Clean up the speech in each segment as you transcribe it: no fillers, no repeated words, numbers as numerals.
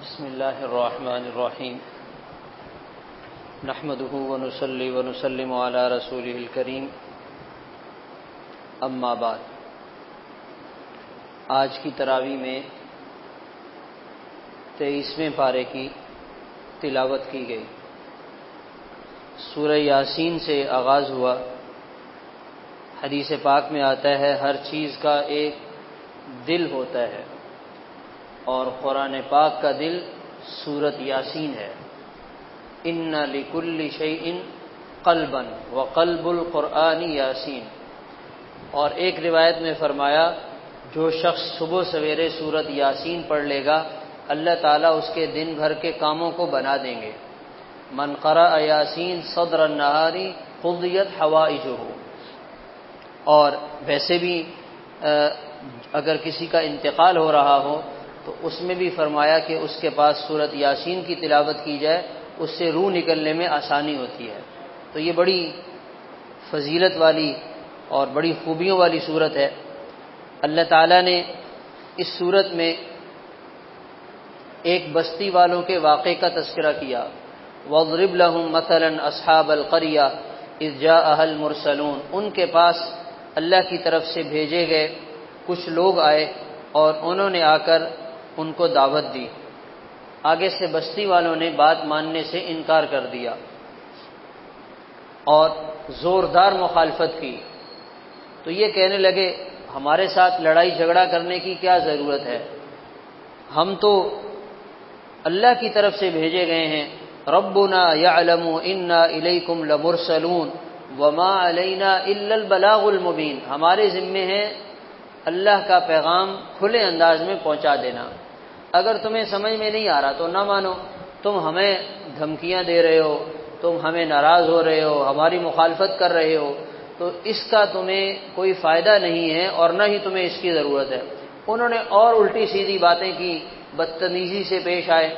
بسم اللہ الرحمن الرحیم نحمده ونصلی ونسلم علی رسولہ الکریم اما بعد۔ آج کی تراویح میں 23ویں پارے کی تلاوت کی گئی۔ سورہ یاسین سے آغاز ہوا۔ حدیث پاک میں آتا ہے ہر چیز کا ایک دل ہوتا ہے، اور قرآن پاک کا دل سورۃ یاسین ہے۔ ان لکل شیء قلبا وقلب القرآن یاسین۔ اور ایک روایت میں فرمایا جو شخص صبح سویرے سورۃ یاسین پڑھ لے گا اللہ تعالیٰ اس کے دن بھر کے کاموں کو بنا دیں گے۔ من قرأ یاسین صدر النہار قضیت حوائجہ۔ اور ویسے بھی اگر کسی کا انتقال ہو رہا ہو تو اس میں بھی فرمایا کہ اس کے پاس سورۃ یاسین کی تلاوت کی جائے، اس سے روح نکلنے میں آسانی ہوتی ہے۔ تو یہ بڑی فضیلت والی اور بڑی خوبیوں والی سورت ہے۔ اللہ تعالیٰ نے اس سورت میں ایک بستی والوں کے واقعے کا تذکرہ کیا۔ وَاضْرِبْ لَهُمْ مَثَلًا أَصْحَابَ الْقَرْيَةِ إِذْ جَاءَهَا الْمُرْسَلُونَ۔ ان کے پاس اللہ کی طرف سے بھیجے گئے کچھ لوگ آئے اور انہوں نے آ کر ان کو دعوت دی۔ آگے سے بستی والوں نے بات ماننے سے انکار کر دیا اور زوردار مخالفت کی۔ تو یہ کہنے لگے ہمارے ساتھ لڑائی جھگڑا کرنے کی کیا ضرورت ہے، ہم تو اللہ کی طرف سے بھیجے گئے ہیں۔ ربنا یعلم انا الیکم لمرسلون وما علینا الا البلاغ المبین۔ ہمارے ذمے ہے اللہ کا پیغام کھلے انداز میں پہنچا دینا۔ اگر تمہیں سمجھ میں نہیں آ رہا تو نہ مانو، تم ہمیں دھمکیاں دے رہے ہو، تم ہمیں ناراض ہو رہے ہو، ہماری مخالفت کر رہے ہو، تو اس کا تمہیں کوئی فائدہ نہیں ہے اور نہ ہی تمہیں اس کی ضرورت ہے۔ انہوں نے اور الٹی سیدھی باتیں کی، بدتمیزی سے پیش آئے۔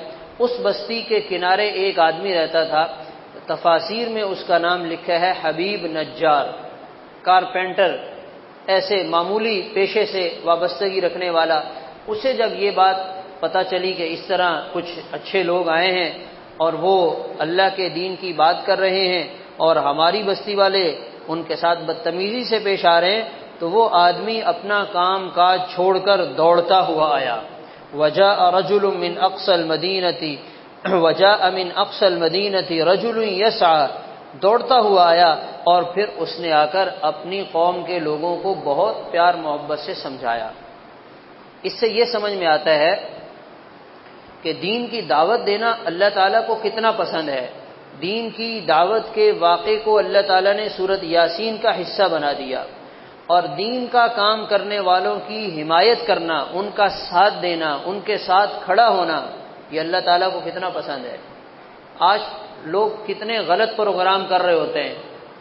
اس بستی کے کنارے ایک آدمی رہتا تھا، تفاسیر میں اس کا نام لکھا ہے حبیب نجار، کارپینٹر، ایسے معمولی پیشے سے وابستگی رکھنے والا۔ اسے جب یہ بات پتہ چلی کہ اس طرح کچھ اچھے لوگ آئے ہیں اور وہ اللہ کے دین کی بات کر رہے ہیں اور ہماری بستی والے ان کے ساتھ بدتمیزی سے پیش آ رہے ہیں، تو وہ آدمی اپنا کام کاج چھوڑ کر دوڑتا ہوا آیا۔ وجاء رجل من اقصى المدینہ رجل یسعى۔ دوڑتا ہوا آیا اور پھر اس نے آ کر اپنی قوم کے لوگوں کو بہت پیار محبت سے سمجھایا۔ اس سے یہ سمجھ میں آتا ہے کہ دین کی دعوت دینا اللہ تعالیٰ کو کتنا پسند ہے۔ دین کی دعوت کے واقعے کو اللہ تعالیٰ نے سورۃ یاسین کا حصہ بنا دیا، اور دین کا کام کرنے والوں کی حمایت کرنا، ان کا ساتھ دینا، ان کے ساتھ کھڑا ہونا، یہ اللہ تعالیٰ کو کتنا پسند ہے۔ آج لوگ کتنے غلط پروگرام کر رہے ہوتے ہیں،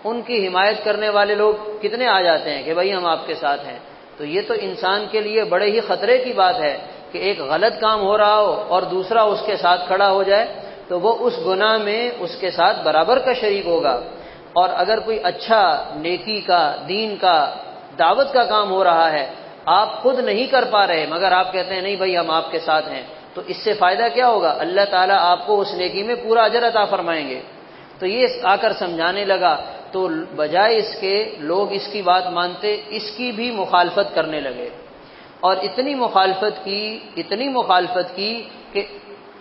ان کی حمایت کرنے والے لوگ کتنے آ جاتے ہیں کہ بھائی ہم آپ کے ساتھ ہیں۔ تو یہ تو انسان کے لیے بڑے ہی خطرے کی بات ہے کہ ایک غلط کام ہو رہا ہو اور دوسرا اس کے ساتھ کھڑا ہو جائے تو وہ اس گناہ میں اس کے ساتھ برابر کا شریک ہوگا۔ اور اگر کوئی اچھا نیکی کا، دین کا، دعوت کا کام ہو رہا ہے، آپ خود نہیں کر پا رہے مگر آپ کہتے ہیں نہیں بھائی ہم آپ کے ساتھ ہیں، تو اس سے فائدہ کیا ہوگا؟ اللہ تعالیٰ آپ کو اس نیکی میں پورا اجر عطا فرمائیں گے۔ تو یہ آ کر سمجھانے لگا، تو بجائے اس کے لوگ اس کی بات مانتے، اس کی بھی مخالفت کرنے لگے، اور اتنی مخالفت کی کہ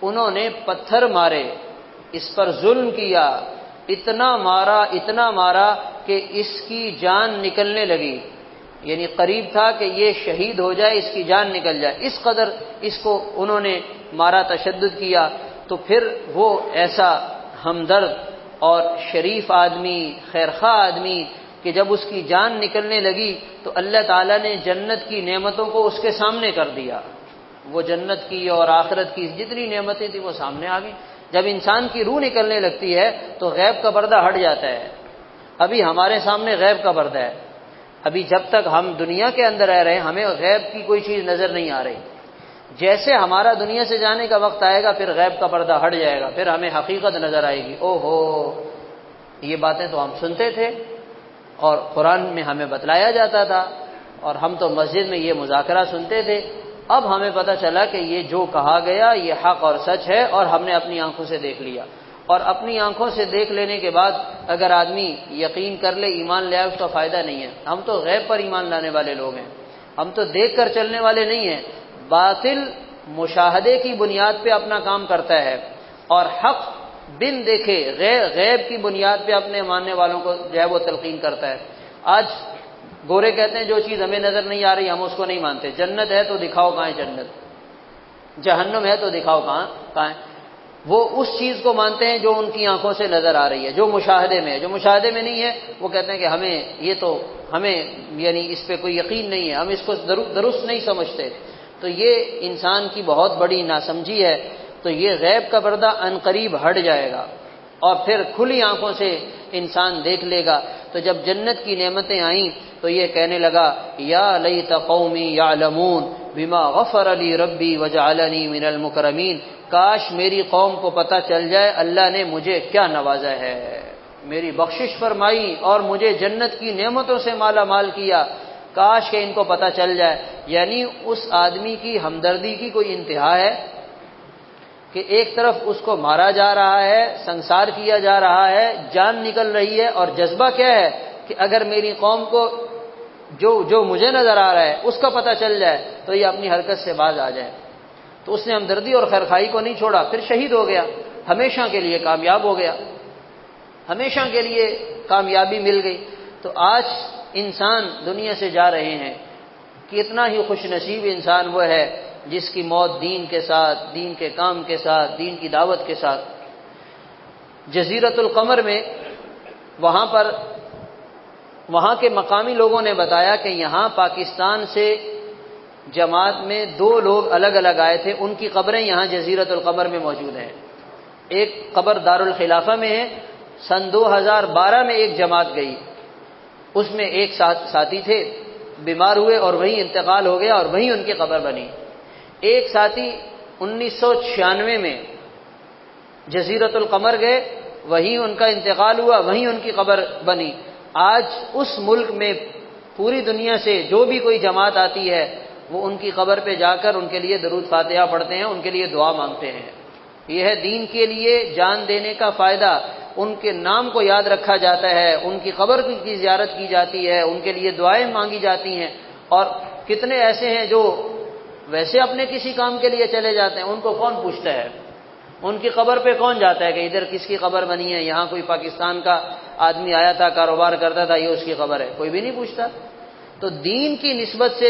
انہوں نے پتھر مارے، اس پر ظلم کیا، اتنا مارا کہ اس کی جان نکلنے لگی، یعنی قریب تھا کہ یہ شہید ہو جائے، اس کی جان نکل جائے، اس قدر اس کو انہوں نے مارا، تشدد کیا۔ تو پھر وہ ایسا ہمدرد اور شریف آدمی، خیرخواہ آدمی، کہ جب اس کی جان نکلنے لگی تو اللہ تعالیٰ نے جنت کی نعمتوں کو اس کے سامنے کر دیا۔ وہ جنت کی اور آخرت کی جتنی نعمتیں تھیں وہ سامنے آ گئیں۔ جب انسان کی روح نکلنے لگتی ہے تو غیب کا پردہ ہٹ جاتا ہے۔ ابھی ہمارے سامنے غیب کا پردہ ہے، ابھی جب تک ہم دنیا کے اندر رہ رہے ہیں ہمیں غیب کی کوئی چیز نظر نہیں آ رہی۔ جیسے ہمارا دنیا سے جانے کا وقت آئے گا پھر غیب کا پردہ ہٹ جائے گا، پھر ہمیں حقیقت نظر آئے گی۔ او ہو، یہ باتیں تو ہم سنتے تھے اور قرآن میں ہمیں بتلایا جاتا تھا، اور ہم تو مسجد میں یہ مذاکرہ سنتے تھے اب ہمیں پتہ چلا کہ یہ جو کہا گیا یہ حق اور سچ ہے، اور ہم نے اپنی آنکھوں سے دیکھ لیا۔ اور اپنی آنکھوں سے دیکھ لینے کے بعد اگر آدمی یقین کر لے، ایمان لے آئے، اس کا فائدہ نہیں ہے۔ ہم تو غیب پر ایمان لانے والے لوگ ہیں، ہم تو دیکھ کر چلنے والے نہیں ہیں۔ باطل مشاہدے کی بنیاد پہ اپنا کام کرتا ہے، اور حق بن دیکھے غیب کی بنیاد پہ اپنے ماننے والوں کو جو ہے وہ تلقین کرتا ہے۔ آج گورے کہتے ہیں جو چیز ہمیں نظر نہیں آ رہی ہم اس کو نہیں مانتے۔ جنت ہے تو دکھاؤ کہاں ہے جنت، جہنم ہے تو دکھاؤ کہاں ہے۔ وہ اس چیز کو مانتے ہیں جو ان کی آنکھوں سے نظر آ رہی ہے، جو مشاہدے میں ہے۔ جو مشاہدے میں نہیں ہے وہ کہتے ہیں کہ ہمیں یعنی اس پہ کوئی یقین نہیں ہے، ہم اس کو درست نہیں سمجھتے۔ تو یہ انسان کی بہت بڑی ناسمجھی ہے۔ تو یہ غیب کا پردہ عنقریب ہٹ جائے گا، اور پھر کھلی آنکھوں سے انسان دیکھ لے گا۔ تو جب جنت کی نعمتیں آئیں تو یہ کہنے لگا یا لیت قومی یعلمون بما غفر لی ربی وجعلنی من المکرمین، کاش میری قوم کو پتہ چل جائے اللہ نے مجھے کیا نوازا ہے، میری بخشش فرمائی اور مجھے جنت کی نعمتوں سے مالا مال کیا، کاش کہ ان کو پتہ چل جائے۔ یعنی اس آدمی کی ہمدردی کی کوئی انتہا ہے کہ ایک طرف اس کو مارا جا رہا ہے، سنسار کیا جا رہا ہے، جان نکل رہی ہے، اور جذبہ کیا ہے کہ اگر میری قوم کو جو مجھے نظر آ رہا ہے اس کا پتہ چل جائے تو یہ اپنی حرکت سے باز آ جائے۔ تو اس نے ہمدردی اور خیرخواہی کو نہیں چھوڑا، پھر شہید ہو گیا، ہمیشہ کے لیے کامیاب ہو گیا، ہمیشہ کے لیے کامیابی مل گئی۔ تو آج انسان دنیا سے جا رہے ہیں، کتنا ہی خوش نصیب انسان وہ ہے جس کی موت دین کے ساتھ، دین کے کام کے ساتھ، دین کی دعوت کے ساتھ۔ جزیرۃ القمر میں وہاں کے مقامی لوگوں نے بتایا کہ یہاں پاکستان سے جماعت میں 2 لوگ الگ الگ آئے تھے، ان کی قبریں یہاں جزیرۃ القمر میں موجود ہیں۔ ایک قبر دارالخلافہ میں ہے، سن 2012 میں ایک جماعت گئی، اس میں ایک ساتھی تھے، بیمار ہوئے اور وہیں انتقال ہو گیا اور وہیں ان کی قبر بنی۔ ایک ساتھی 1996 میں جزیرۃ القمر گئے، وہیں ان کا انتقال ہوا، وہیں ان کی قبر بنی۔ آج اس ملک میں پوری دنیا سے جو بھی کوئی جماعت آتی ہے وہ ان کی قبر پہ جا کر ان کے لیے درود فاتحہ پڑھتے ہیں، ان کے لیے دعا مانگتے ہیں۔ یہ ہے دین کے لیے جان دینے کا فائدہ، ان کے نام کو یاد رکھا جاتا ہے، ان کی قبر کی زیارت کی جاتی ہے، ان کے لیے دعائیں مانگی جاتی ہیں۔ اور کتنے ایسے ہیں جو ویسے اپنے کسی کام کے لیے چلے جاتے ہیں، ان کو کون پوچھتا ہے؟ ان کی قبر پہ کون جاتا ہے کہ ادھر کس کی قبر بنی ہے، یہاں کوئی پاکستان کا آدمی آیا تھا، کاروبار کرتا تھا، یہ اس کی قبر ہے، کوئی بھی نہیں پوچھتا۔ تو دین کی نسبت سے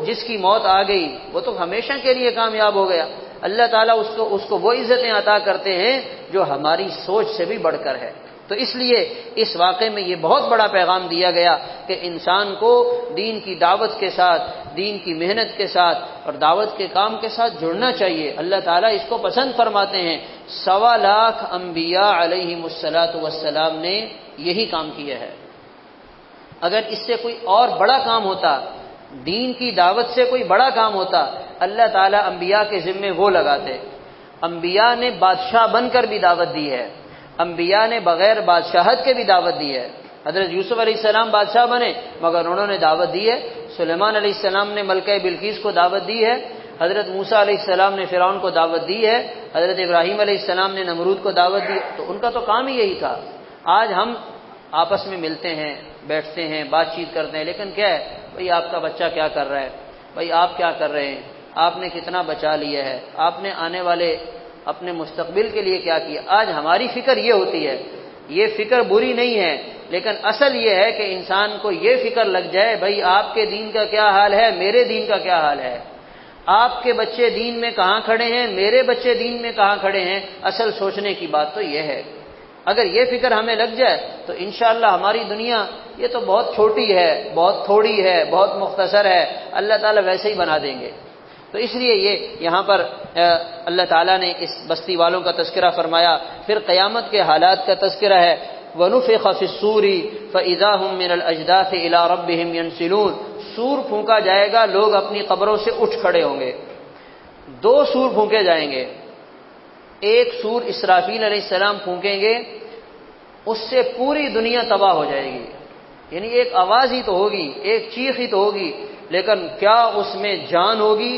جس کی موت آ گئی وہ تو ہمیشہ کے لیے کامیاب ہو گیا۔ اللہ تعالیٰ اس کو وہ عزتیں عطا کرتے ہیں جو ہماری سوچ سے بھی بڑھ کر ہے۔ تو اس لیے اس واقعے میں یہ بہت بڑا پیغام دیا گیا کہ انسان کو دین کی دعوت کے ساتھ، دین کی محنت کے ساتھ اور دعوت کے کام کے ساتھ جڑنا چاہیے۔ اللہ تعالیٰ اس کو پسند فرماتے ہیں۔ 1.25 لاکھ انبیاء علیہم الصلاۃ والسلام نے یہی کام کیا ہے۔ اگر اس سے کوئی اور بڑا کام ہوتا، دین کی دعوت سے کوئی بڑا کام ہوتا، اللہ تعالیٰ انبیاء کے ذمے وہ لگاتے۔ انبیاء نے بادشاہ بن کر بھی دعوت دی ہے، انبیاء نے بغیر بادشاہت کے بھی دعوت دی ہے۔ حضرت یوسف علیہ السلام بادشاہ بنے مگر انہوں نے دعوت دی ہے، سلیمان علیہ السلام نے ملکہ بلقیس کو دعوت دی ہے، حضرت موسیٰ علیہ السلام نے فرعون کو دعوت دی ہے، حضرت ابراہیم علیہ السلام نے نمرود کو دعوت دی، تو ان کا تو کام ہی یہی تھا۔ آج ہم آپس میں ملتے ہیں، بیٹھتے ہیں، بات چیت کرتے ہیں، لیکن کیا ہے بھئی آپ کا بچہ کیا کر رہا ہے، بھئی آپ کیا کر رہے ہیں، آپ نے کتنا بچا لیا ہے، آپ نے آنے والے اپنے مستقبل کے لیے کیا کیا۔ آج ہماری فکر یہ ہوتی ہے، یہ فکر بری نہیں ہے، لیکن اصل یہ ہے کہ انسان کو یہ فکر لگ جائے بھئی آپ کے دین کا کیا حال ہے، میرے دین کا کیا حال ہے، آپ کے بچے دین میں کہاں کھڑے ہیں، میرے بچے دین میں کہاں کھڑے ہیں۔ اصل سوچنے کی بات تو یہ ہے، اگر یہ فکر ہمیں لگ جائے تو انشاءاللہ ہماری دنیا یہ تو بہت چھوٹی ہے، بہت تھوڑی ہے، بہت مختصر ہے، اللہ تعالیٰ ویسے ہی بنا دیں گے۔ تو اس لیے یہ یہاں پر اللہ تعالیٰ نے اس بستی والوں کا تذکرہ فرمایا، پھر قیامت کے حالات کا تذکرہ ہے۔ وَنُفِخَ فِي الصُّورِ فَإِذَا هُم مِّنَ الْأَجْدَاثِ إِلَىٰ رَبِّهِمْ يَنْسِلُونَ، سور پھونکا جائے گا، لوگ اپنی قبروں سے اٹھ کھڑے ہوں گے۔ 2 سور پھونکے جائیں گے، ایک سور اسرافیل علیہ السلام پھونکیں گے، اس سے پوری دنیا تباہ ہو جائے گی، یعنی ایک آواز ہی تو ہوگی، ایک چیخ ہی تو ہوگی، لیکن کیا اس میں جان ہوگی،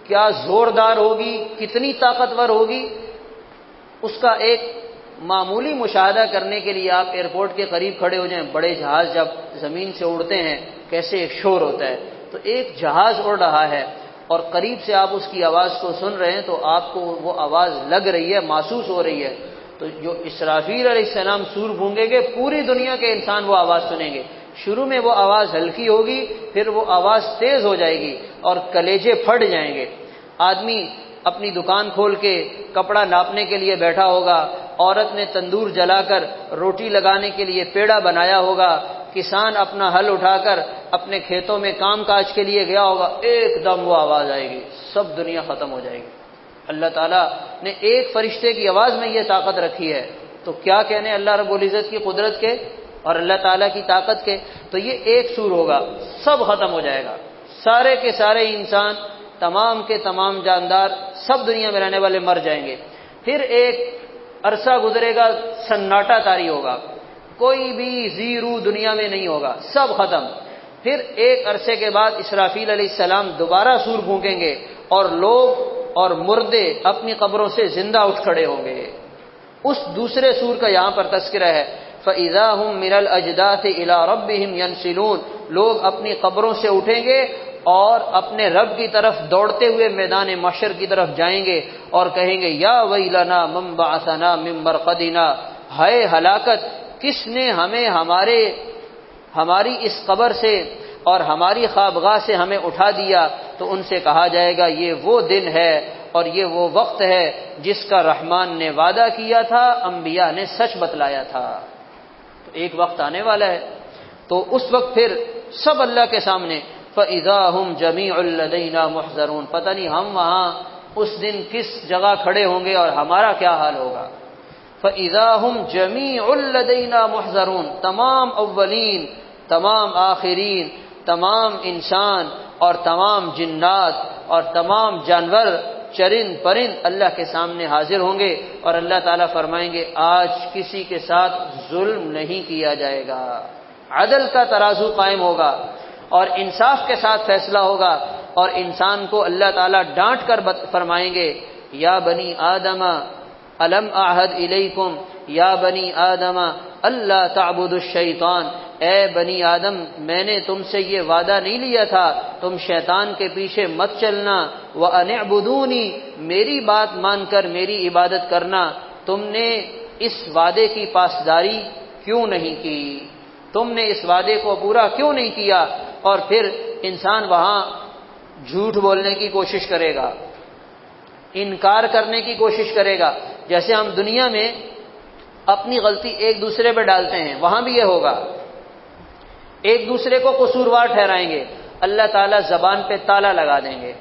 کیا زوردار ہوگی، کتنی طاقتور ہوگی، اس کا ایک معمولی مشاہدہ کرنے کے لیے آپ ایئرپورٹ کے قریب کھڑے ہو جائیں، بڑے جہاز جب زمین سے اڑتے ہیں کیسے ایک شور ہوتا ہے، تو ایک جہاز اڑ رہا ہے اور قریب سے آپ اس کی آواز کو سن رہے ہیں تو آپ کو وہ آواز لگ رہی ہے، محسوس ہو رہی ہے۔ تو جو اسرافیل علیہ السلام سور بھونگیں گے، پوری دنیا کے انسان وہ آواز سنیں گے۔ شروع میں وہ آواز ہلکی ہوگی، پھر وہ آواز تیز ہو جائے گی اور کلیجے پھٹ جائیں گے۔ آدمی اپنی دکان کھول کے کپڑا ناپنے کے لیے بیٹھا ہوگا، عورت نے تندور جلا کر روٹی لگانے کے لیے پیڑا بنایا ہوگا، کسان اپنا ہل اٹھا کر اپنے کھیتوں میں کام کاج کے لیے گیا ہوگا، ایک دم وہ آواز آئے گی، سب دنیا ختم ہو جائے گی۔ اللہ تعالیٰ نے ایک فرشتے کی آواز میں یہ طاقت رکھی ہے، تو کیا کہنے اللہ رب العزت کی قدرت کے اور اللہ تعالیٰ کی طاقت کے۔ تو یہ ایک سور ہوگا، سب ختم ہو جائے گا، سارے کے سارے انسان، تمام کے تمام جاندار، سب دنیا میں رہنے والے مر جائیں گے۔ پھر ایک عرصہ گزرے گا، سناٹا طاری ہوگا، کوئی بھی زیرو دنیا میں نہیں ہوگا، سب ختم۔ پھر ایک عرصے کے بعد اسرافیل علیہ السلام دوبارہ سور پھونکیں گے اور لوگ اور مردے اپنی قبروں سے زندہ اٹھ کھڑے ہوں گے۔ اس دوسرے سور کا یہاں پر تذکرہ ہے، فَإِذَا هُم مِّنَ الْأَجْدَاثِ إِلَىٰ رَبِّهِمْ يَنْسِلُونَ، لوگ اپنی قبروں سے اٹھیں گے اور اپنے رب کی طرف دوڑتے ہوئے میدان محشر کی طرف جائیں گے اور کہیں گے یا ویلنا من بعثنا من مرقدنا، ہائے ہلاکت، کس نے ہمیں ہماری اس قبر سے اور ہماری خوابگاہ سے ہمیں اٹھا دیا۔ تو ان سے کہا جائے گا یہ وہ دن ہے اور یہ وہ وقت ہے جس کا رحمان نے وعدہ کیا تھا، انبیاء نے سچ بتلایا تھا۔ تو ایک وقت آنے والا ہے، تو اس وقت پھر سب اللہ کے سامنے، فَإِذَا هُمْ جَمِيعٌ لَدَيْنَا مُحْضَرُونَ، پتہ نہیں ہم وہاں اس دن کس جگہ کھڑے ہوں گے اور ہمارا کیا حال ہوگا۔ فَإِذَا هُمْ جَمِيعٌ لَدَيْنَا مُحْضَرُونَ، تمام اولین، تمام آخرین، تمام انسان اور تمام جنات اور تمام جانور، چرند پرند اللہ کے سامنے حاضر ہوں گے اور اللہ تعالیٰ فرمائیں گے آج کسی کے ساتھ ظلم نہیں کیا جائے گا، عدل کا ترازو قائم ہوگا اور انصاف کے ساتھ فیصلہ ہوگا، اور انسان کو اللہ تعالیٰ ڈانٹ کر فرمائیں گے یا بنی آدم الم اعہد الیکم یا بنی آدم اللہ تعبدوا الشیطان، اے بنی آدم میں نے تم سے یہ وعدہ نہیں لیا تھا تم شیطان کے پیچھے مت چلنا، وان اعبدونی، میری بات مان کر میری عبادت کرنا، تم نے اس وعدے کی پاسداری کیوں نہیں کی، تم نے اس وعدے کو پورا کیوں نہیں کیا۔ اور پھر انسان وہاں جھوٹ بولنے کی کوشش کرے گا، انکار کرنے کی کوشش کرے گا، جیسے ہم دنیا میں اپنی غلطی ایک دوسرے پہ ڈالتے ہیں وہاں بھی یہ ہوگا، ایک دوسرے کو قصوروار ٹھہرائیں گے، اللہ تعالیٰ زبان پہ تالا لگا دیں گے،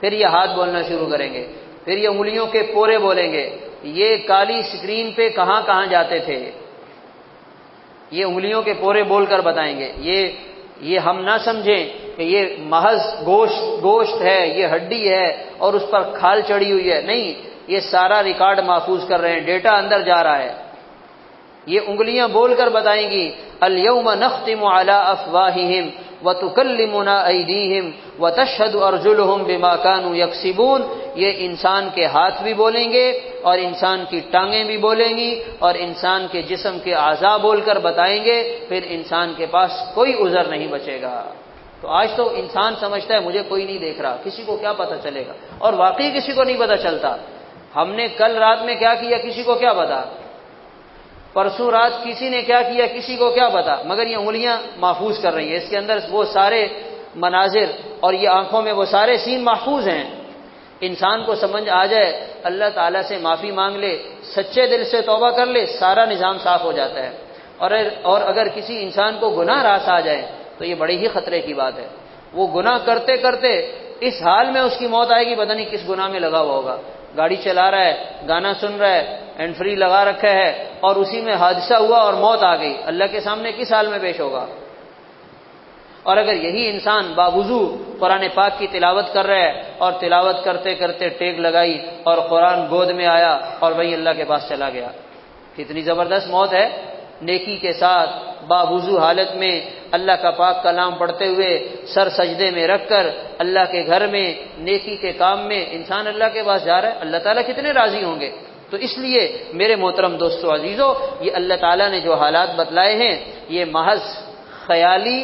پھر یہ ہاتھ بولنا شروع کریں گے، پھر یہ انگلیوں کے پورے بولیں گے، یہ کالی اسکرین پہ کہاں کہاں جاتے تھے، یہ انگلیوں کے پورے بول کر بتائیں گے، یہ ہم نہ سمجھیں کہ یہ محض گوشت ہے، یہ ہڈی ہے اور اس پر کھال چڑھی ہوئی ہے، نہیں، یہ سارا ریکارڈ محفوظ کر رہے ہیں، ڈیٹا اندر جا رہا ہے۔ یہ انگلیاں بول کر بتائیں گی الیوم نختم علی افواہہم وتکلمنا ایدیہم وتشہد ارجلہم بما کانوا یکسبون، یہ انسان کے ہاتھ بھی بولیں گے اور انسان کی ٹانگیں بھی بولیں گی اور انسان کے جسم کے اعضاء بول کر بتائیں گے، پھر انسان کے پاس کوئی عذر نہیں بچے گا۔ تو آج تو انسان سمجھتا ہے مجھے کوئی نہیں دیکھ رہا، کسی کو کیا پتہ چلے گا، اور واقعی کسی کو نہیں پتہ چلتا۔ ہم نے کل رات میں کیا کیا کسی کو کیا پتا، پرسوں رات کسی نے کیا کیا کسی کو کیا پتا، مگر یہ انگلیاں محفوظ کر رہی ہیں، اس کے اندر وہ سارے مناظر اور یہ آنکھوں میں وہ سارے سین محفوظ ہیں۔ انسان کو سمجھ آ جائے، اللہ تعالیٰ سے معافی مانگ لے، سچے دل سے توبہ کر لے، سارا نظام صاف ہو جاتا ہے۔ اور اگر کسی انسان کو گناہ راس آ جائے تو یہ بڑی ہی خطرے کی بات ہے، وہ گناہ کرتے کرتے اس حال میں اس کی موت آئے گی، پتہ نہیں کس گناہ میں لگا ہوا ہوگا، گاڑی چلا رہا ہے، گانا سن رہا ہے، ہینڈ فری لگا رکھا ہے اور اسی میں حادثہ ہوا اور موت آ گئی، اللہ کے سامنے کس حال میں پیش ہوگا۔ اور اگر یہی انسان باوضو قرآن پاک کی تلاوت کر رہا ہے اور تلاوت کرتے کرتے ٹیک لگائی اور قرآن گود میں آیا اور وہی اللہ کے پاس چلا گیا، کتنی زبردست موت ہے۔ نیکی کے ساتھ باوضو حالت میں اللہ کا پاک کلام پڑھتے ہوئے سر سجدے میں رکھ کر اللہ کے گھر میں نیکی کے کام میں انسان اللہ کے پاس جا رہا ہے، اللہ تعالیٰ کتنے راضی ہوں گے۔ تو اس لیے میرے محترم دوستو عزیزو، یہ اللہ تعالیٰ نے جو حالات بتلائے ہیں یہ محض خیالی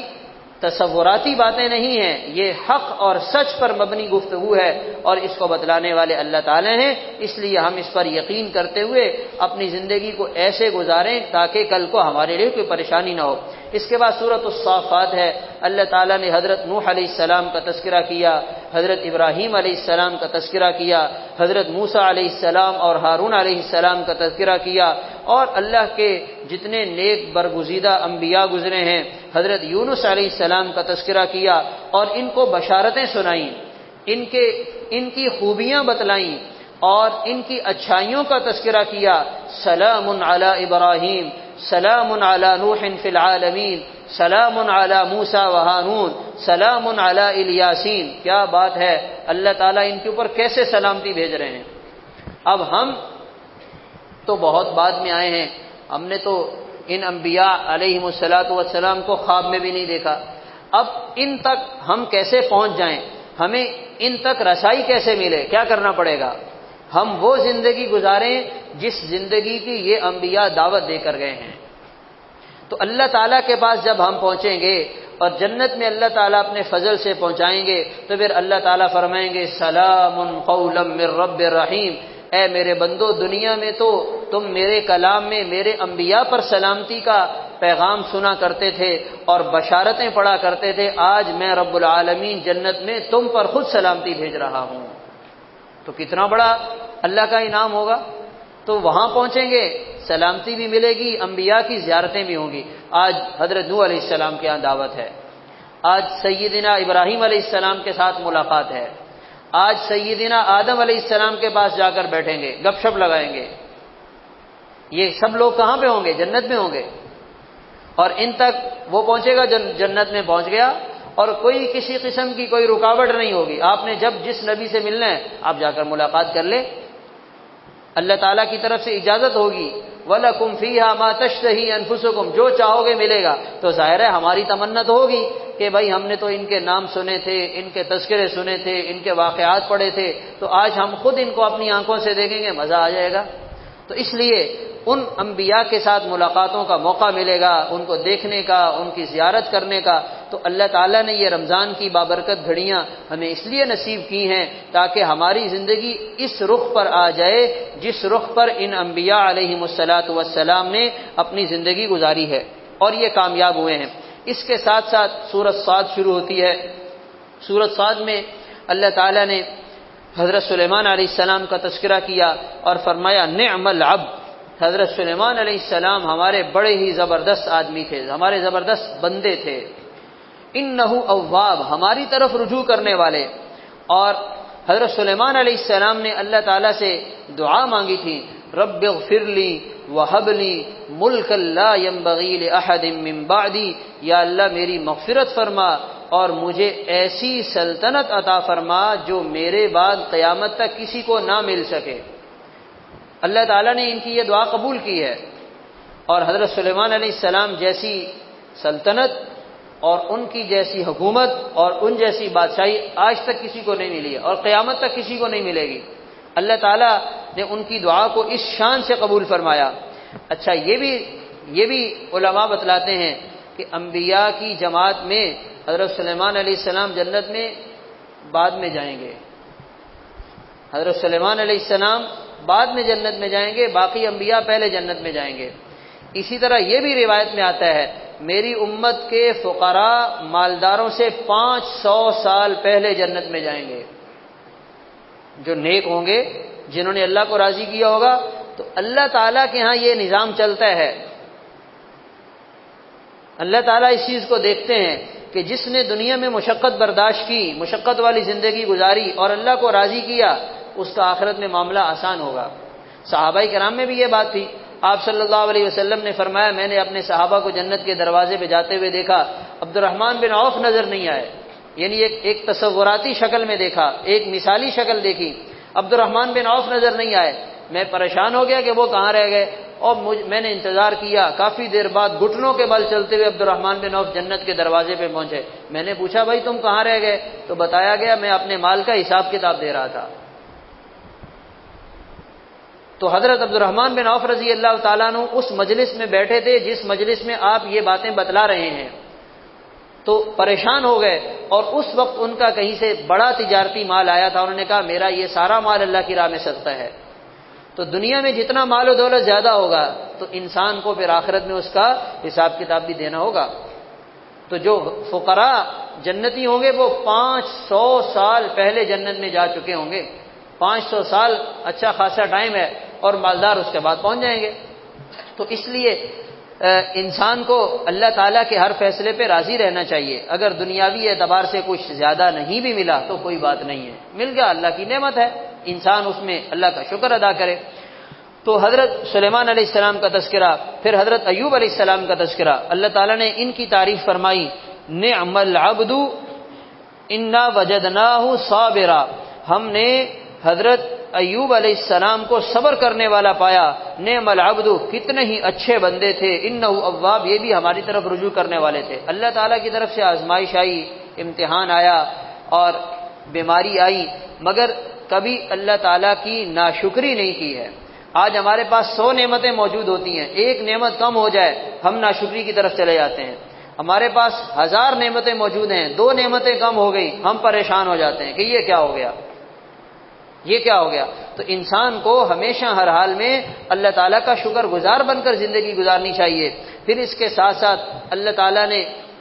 تصوراتی باتیں نہیں ہیں، یہ حق اور سچ پر مبنی گفتگو ہے اور اس کو بتلانے والے اللہ تعالی ہیں۔ اس لیے ہم اس پر یقین کرتے ہوئے اپنی زندگی کو ایسے گزاریں تاکہ کل کو ہمارے لیے کوئی پریشانی نہ ہو۔ اس کے بعد سورۃ الصافات ہے، اللہ تعالیٰ نے حضرت نوح علیہ السلام کا تذکرہ کیا، حضرت ابراہیم علیہ السلام کا تذکرہ کیا، حضرت موسیٰ علیہ السلام اور ہارون علیہ السلام کا تذکرہ کیا، اور اللہ کے جتنے نیک برگزیدہ انبیاء گزرے ہیں، حضرت یونس علیہ السلام کا تذکرہ کیا اور ان کو بشارتیں سنائیں، ان کی خوبیاں بتلائیں اور ان کی اچھائیوں کا تذکرہ کیا۔ سلام علی ابراہیم، سلام علی نوح فی العالمین، سلام علی موسیٰ و ہارون، سلام علی الیاسین۔ کیا بات ہے، اللہ تعالیٰ ان کے اوپر کیسے سلامتی بھیج رہے ہیں۔ اب ہم تو بہت بعد میں آئے ہیں، ہم نے تو ان انبیاء علیہم الصلاۃ والسلام کو خواب میں بھی نہیں دیکھا۔ اب ان تک ہم کیسے پہنچ جائیں، ہمیں ان تک رسائی کیسے ملے، کیا کرنا پڑے گا؟ ہم وہ زندگی گزاریں جس زندگی کی یہ انبیاء دعوت دے کر گئے ہیں۔ تو اللہ تعالیٰ کے پاس جب ہم پہنچیں گے اور جنت میں اللہ تعالیٰ اپنے فضل سے پہنچائیں گے تو پھر اللہ تعالیٰ فرمائیں گے سلام قولا من رب الرحیم، اے میرے بندو دنیا میں تو تم میرے کلام میں میرے انبیاء پر سلامتی کا پیغام سنا کرتے تھے اور بشارتیں پڑھا کرتے تھے، آج میں رب العالمین جنت میں تم پر خود سلامتی بھیج رہا ہوں۔ تو کتنا بڑا اللہ کا انعام ہوگا۔ تو وہاں پہنچیں گے، سلامتی بھی ملے گی، انبیاء کی زیارتیں بھی ہوں گی۔ آج حضرت نوح علیہ السلام کے یہاں دعوت ہے، آج سیدنا ابراہیم علیہ السلام کے ساتھ ملاقات ہے، آج سیدنا آدم علیہ السلام کے پاس جا کر بیٹھیں گے، گپ شپ لگائیں گے۔ یہ سب لوگ کہاں پہ ہوں گے؟ جنت میں ہوں گے، اور ان تک وہ پہنچے گا، جنت میں پہنچ گیا اور کوئی کسی قسم کی کوئی رکاوٹ نہیں ہوگی۔ آپ نے جب جس نبی سے ملنا ہے آپ جا کر ملاقات کر لیں، اللہ تعالیٰ کی طرف سے اجازت ہوگی، وَلَكُمْ فِيهَا مَا تَشْتَهِي أَنفُسُكُمْ، جو چاہو گے ملے گا۔ تو ظاہر ہے ہماری تمنا تو ہوگی کہ بھائی ہم نے تو ان کے نام سنے تھے، ان کے تذکرے سنے تھے، ان کے واقعات پڑھے تھے، تو آج ہم خود ان کو اپنی آنکھوں سے دیکھیں گے، مزہ آ جائے گا۔ تو اس لیے ان انبیاء کے ساتھ ملاقاتوں کا موقع ملے گا، ان کو دیکھنے کا، ان کی زیارت کرنے کا۔ تو اللہ تعالیٰ نے یہ رمضان کی بابرکت گھڑیاں ہمیں اس لیے نصیب کی ہیں تاکہ ہماری زندگی اس رخ پر آ جائے جس رخ پر ان انبیاء علیہم الصلاۃ والسلام نے اپنی زندگی گزاری ہے اور یہ کامیاب ہوئے ہیں۔ اس کے ساتھ ساتھ سورۃ صاد شروع ہوتی ہے۔ سورۃ صاد میں اللہ تعالیٰ نے حضرت سلیمان علیہ السلام کا تذکرہ کیا اور فرمایا نعم العبد، حضرت سلیمان علیہ السلام ہمارے بڑے ہی زبردست آدمی تھے، ہمارے زبردست بندے تھے، انہ اواب، ہماری طرف رجوع کرنے والے۔ اور حضرت سلیمان علیہ السلام نے اللہ تعالیٰ سے دعا مانگی تھی، رب اغفر لی وہب لی ملکا لا ينبغی لأحد من بعدی، یا اللہ میری مغفرت فرما اور مجھے ایسی سلطنت عطا فرما جو میرے بعد قیامت تک کسی کو نہ مل سکے۔ اللہ تعالیٰ نے ان کی یہ دعا قبول کی ہے، اور حضرت سلیمان علیہ السلام جیسی سلطنت اور ان کی جیسی حکومت اور ان جیسی بادشاہی آج تک کسی کو نہیں ملی ہے اور قیامت تک کسی کو نہیں ملے گی۔ اللہ تعالیٰ نے ان کی دعا کو اس شان سے قبول فرمایا۔ اچھا، یہ بھی علماء بتلاتے ہیں کہ انبیاء کی جماعت میں حضرت سلیمان علیہ السلام جنت میں بعد میں جائیں گے، حضرت سلیمان علیہ السلام بعد میں جنت میں جائیں گے، باقی انبیاء پہلے جنت میں جائیں گے۔ اسی طرح یہ بھی روایت میں آتا ہے میری امت کے فقراء مالداروں سے 500 سال پہلے جنت میں جائیں گے، جو نیک ہوں گے، جنہوں نے اللہ کو راضی کیا ہوگا۔ تو اللہ تعالیٰ کے ہاں یہ نظام چلتا ہے، اللہ تعالیٰ اس چیز کو دیکھتے ہیں کہ جس نے دنیا میں مشقت برداشت کی، مشقت والی زندگی گزاری اور اللہ کو راضی کیا، اس کا آخرت میں معاملہ آسان ہوگا۔ صحابہ کرام میں بھی یہ بات تھی، آپ صلی اللہ علیہ وسلم نے فرمایا میں نے اپنے صحابہ کو جنت کے دروازے پہ جاتے ہوئے دیکھا، عبد الرحمن بن عوف نظر نہیں آئے، یعنی ایک تصوراتی شکل میں دیکھا، ایک مثالی شکل دیکھی، عبد الرحمن بن عوف نظر نہیں آئے۔ میں پریشان ہو گیا کہ وہ کہاں رہ گئے، اور میں نے انتظار کیا، کافی دیر بعد گھٹنوں کے بل چلتے ہوئے عبد الرحمن بن عوف جنت کے دروازے پہ پہنچے۔ میں نے پوچھا بھائی تم کہاں رہ گئے؟ تو بتایا گیا میں اپنے مال کا حساب کتاب دے رہا تھا۔ تو حضرت عبد الرحمن بن عوف رضی اللہ تعالیٰ عنہ اس مجلس میں بیٹھے تھے جس مجلس میں آپ یہ باتیں بتلا رہے ہیں، تو پریشان ہو گئے، اور اس وقت ان کا کہیں سے بڑا تجارتی مال آیا تھا، انہوں نے کہا میرا یہ سارا مال اللہ کی راہ میں صدقہ ہے۔ تو دنیا میں جتنا مال و دولت زیادہ ہوگا تو انسان کو پھر آخرت میں اس کا حساب کتاب بھی دینا ہوگا۔ تو جو فقراء جنتی ہوں گے وہ 500 سال پہلے جنت میں جا چکے ہوں گے۔ 500 سال اچھا خاصا ٹائم ہے، اور مالدار اس کے بعد پہنچ جائیں گے۔ تو اس لیے انسان کو اللہ تعالیٰ کے ہر فیصلے پہ راضی رہنا چاہیے۔ اگر دنیاوی اعتبار سے کچھ زیادہ نہیں بھی ملا تو کوئی بات نہیں ہے، مل گیا اللہ کی نعمت ہے، انسان اس میں اللہ کا شکر ادا کرے۔ تو حضرت سلیمان علیہ السلام کا تذکرہ، پھر حضرت ایوب علیہ السلام کا تذکرہ، اللہ تعالیٰ نے ان کی تعریف فرمائی، نعم العبد انا وجدناہ صابرا، ہم نے حضرت ایوب علیہ السلام کو صبر کرنے والا پایا، نعم العبد کتنے ہی اچھے بندے تھے، انہ اواب یہ بھی ہماری طرف رجوع کرنے والے تھے۔ اللہ تعالیٰ کی طرف سے آزمائش آئی، امتحان آیا اور بیماری آئی، مگر کبھی اللہ تعالیٰ کی ناشکری نہیں کی ہے۔ آج ہمارے پاس 100 نعمتیں موجود ہوتی ہیں، ایک نعمت کم ہو جائے ہم ناشکری کی طرف چلے جاتے ہیں۔ ہمارے پاس 1000 نعمتیں موجود ہیں، 2 نعمتیں کم ہو گئی ہم پریشان ہو جاتے ہیں کہ یہ کیا ہو گیا، یہ کیا ہو گیا۔ تو انسان کو ہمیشہ ہر حال میں اللہ تعالیٰ کا شکر گزار بن کر زندگی گزارنی چاہیے۔ پھر اس کے ساتھ ساتھ اللہ تعالیٰ نے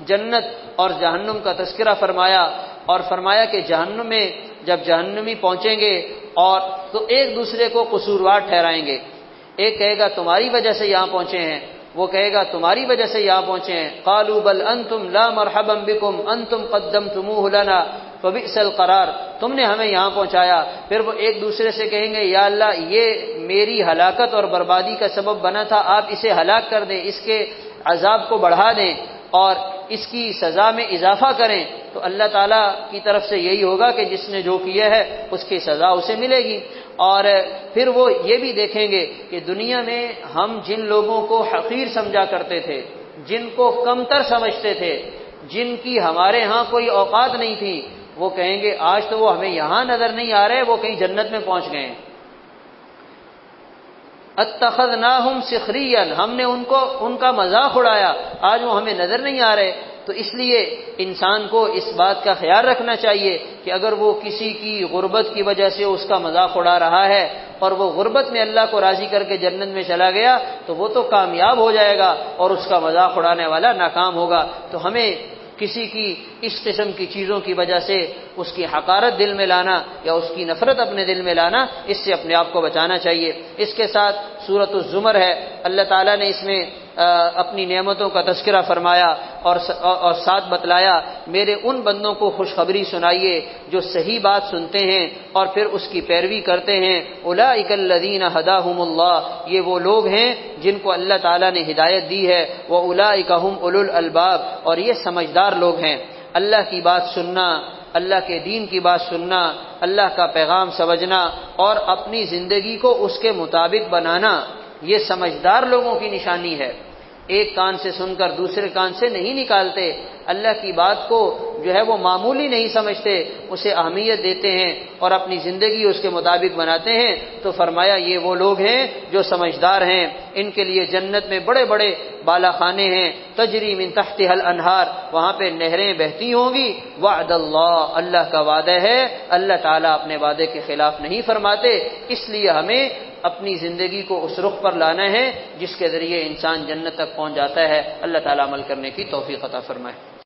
جنت اور جہنم کا تذکرہ فرمایا، اور فرمایا کہ جہنم میں جب جہنمی پہنچیں گے اور تو ایک دوسرے کو قصوروار ٹھہرائیں گے۔ ایک کہے گا تمہاری وجہ سے یہاں پہنچے ہیں، وہ کہے گا تمہاری وجہ سے یہاں پہنچے ہیں، قالوا بل انتم لا مرحبا بكم انتم قدمتموه لنا فبئس القرار، تم نے ہمیں یہاں پہنچایا۔ پھر وہ ایک دوسرے سے کہیں گے یا اللہ یہ میری ہلاکت اور بربادی کا سبب بنا تھا، آپ اسے ہلاک کر دیں، اس کے عذاب کو بڑھا دیں اور اس کی سزا میں اضافہ کریں۔ تو اللہ تعالیٰ کی طرف سے یہی ہوگا کہ جس نے جو کیا ہے اس کی سزا اسے ملے گی۔ اور پھر وہ یہ بھی دیکھیں گے کہ دنیا میں ہم جن لوگوں کو حقیر سمجھا کرتے تھے، جن کو کمتر سمجھتے تھے، جن کی ہمارے ہاں کوئی اوقات نہیں تھی، وہ کہیں گے آج تو وہ ہمیں یہاں نظر نہیں آ رہے، وہ کہیں جنت میں پہنچ گئے ہیں۔ اتخذناہم سخریا، ہم نے ان کا مذاق اڑایا، آج وہ ہمیں نظر نہیں آ رہے۔ تو اس لیے انسان کو اس بات کا خیال رکھنا چاہیے کہ اگر وہ کسی کی غربت کی وجہ سے اس کا مذاق اڑا رہا ہے اور وہ غربت میں اللہ کو راضی کر کے جنت میں چلا گیا تو وہ تو کامیاب ہو جائے گا اور اس کا مذاق اڑانے والا ناکام ہوگا۔ تو ہمیں کسی کی اس قسم کی چیزوں کی وجہ سے اس کی حقارت دل میں لانا یا اس کی نفرت اپنے دل میں لانا، اس سے اپنے آپ کو بچانا چاہیے۔ اس کے ساتھ سورۃ الزمر ہے، اللہ تعالیٰ نے اس میں اپنی نعمتوں کا تذکرہ فرمایا اور ساتھ بتلایا میرے ان بندوں کو خوشخبری سنائیے جو صحیح بات سنتے ہیں اور پھر اس کی پیروی کرتے ہیں۔ اولئک الذین ھداھم اللہ، یہ وہ لوگ ہیں جن کو اللہ تعالیٰ نے ہدایت دی ہے۔ واولئک ھم اولو الالباب، اور یہ سمجھدار لوگ ہیں۔ اللہ کی بات سننا، اللہ کے دین کی بات سننا، اللہ کا پیغام سمجھنا اور اپنی زندگی کو اس کے مطابق بنانا، یہ سمجھدار لوگوں کی نشانی ہے۔ ایک کان سے سن کر دوسرے کان سے نہیں نکالتے، اللہ کی بات کو جو ہے وہ معمولی نہیں سمجھتے، اسے اہمیت دیتے ہیں اور اپنی زندگی اس کے مطابق بناتے ہیں۔ تو فرمایا یہ وہ لوگ ہیں جو سمجھدار ہیں، ان کے لیے جنت میں بڑے بڑے بالا خانے ہیں، تجری من تحتها الانہار، وہاں پہ نہریں بہتی ہوں گی۔ وعد اللہ، اللہ کا وعدہ ہے، اللہ تعالیٰ اپنے وعدے کے خلاف نہیں فرماتے، اس لیے ہمیں اپنی زندگی کو اس رخ پر لانا ہے جس کے ذریعے انسان جنت تک پہنچ جاتا ہے۔ اللہ تعالیٰ عمل کرنے کی توفیق عطا فرمائے۔